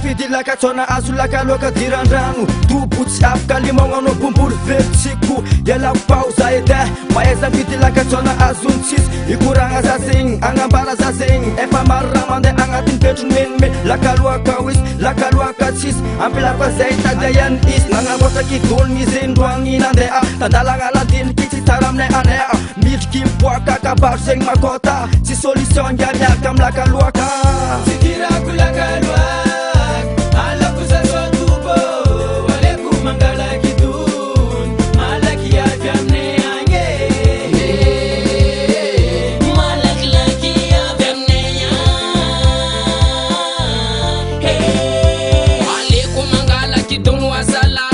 misafidy lakatsona azo lakaloaka dirandrano tobotsy afaka limagnano bombolo velitsiko ialapao za edy mahaza midy lakatsona azony tsisy ikoragna za zegny agnambara za zegny efa maro raha mandeha agnatin'ny petrony menime lakaloaka izy lakaloaka tsisy ampilaka zay tady ihany izy nagnamboatraky dolony izy indroagny nandeha tandalagna ladiniky tsy tsara aminay anay midriky miboaka kabaro zegny makota tsy solution nga miaraka amy lakaloaka tsy tirako lakaloaka alako za sotobo aleko mangalaky dony malaky avy aminay agny malakilaky avy aminay agny aleko mangalaky dony wasala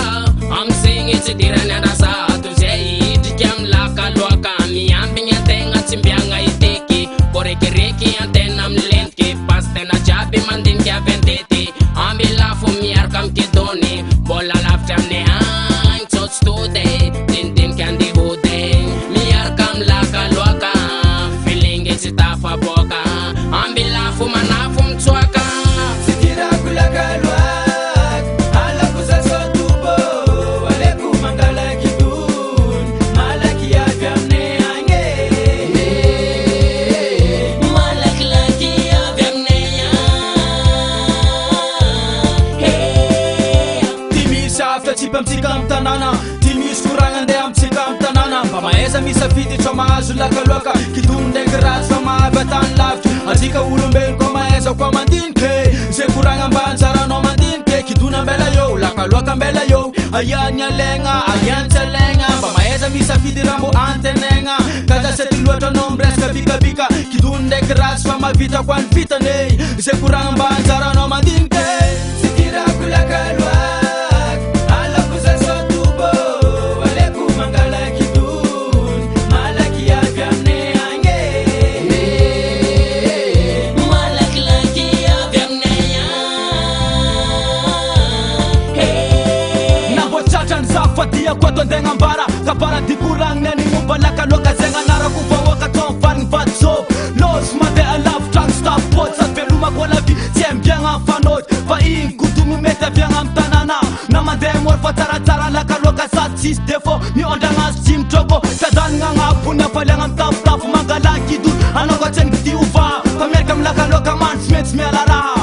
amizegny tsy dirany anasato zay idriky amy lakaloaka miambigny antegna tsy mbiagna iteky korekereky antena amilentiky pastena jiaby mandiniky avy antety ambilafo miaraka amikidony mbola lavitra aminay agny tsotsy tode dindiniky andehode miaraka amy lakaloaka filingy tsy tafaboaka ambilafo manafo mitsoaka tsy tirako lakaloaka alako za sotobo aleko mangalaky dony malaky avy aminay agny malakilaky avy aminay agny ty misy afta tsipy amitsika amy tanàna ty misy koragna andeha amitsika amy tanàna mba mahaiza misafidy tso mahazo lakaloaka kidony ndraiky ratsy fa mahavy atany lavitry atsika olombelo koa mahaiza koa mandiniky zay koragna mba anjaranao mandiniky kidony ambela eo lakaloaka ambela eo aiany alaigna aiany tsy alaigna mba mahaiza misafidy raha mbo antenegna kazasety loatra anao miresaka bikabika kidony ndraiky ratsy fa mavita ko any vitany zay koragna mba anjaranao mandiniky tsy tirako lakaloaka alako za sotobo aleko mangalaky dony malaky avy aminay agny malakilaky avy aminay agny namboatratrany za fadiako ato andegna ambara kaparady koragnina ny momba lakaloaka zegny anarako vahoaka atao mivarigny vadizô lôsy mandeha lavitra agny stapôty sady velomako alavy tsy ambiagna amfanôty fa igny kodomy mety aviagna amy tanàna na mandeha mora fa tsaratsara lakaloaka sady tsisy defo miondragna azy tsy mitroko tazanigna agnabony afaliagna amy tafotafo mangalaky dony anao koa tsy aigny ty ova fa miaraka amy lakaloaka mandry tsy maintsy miala raha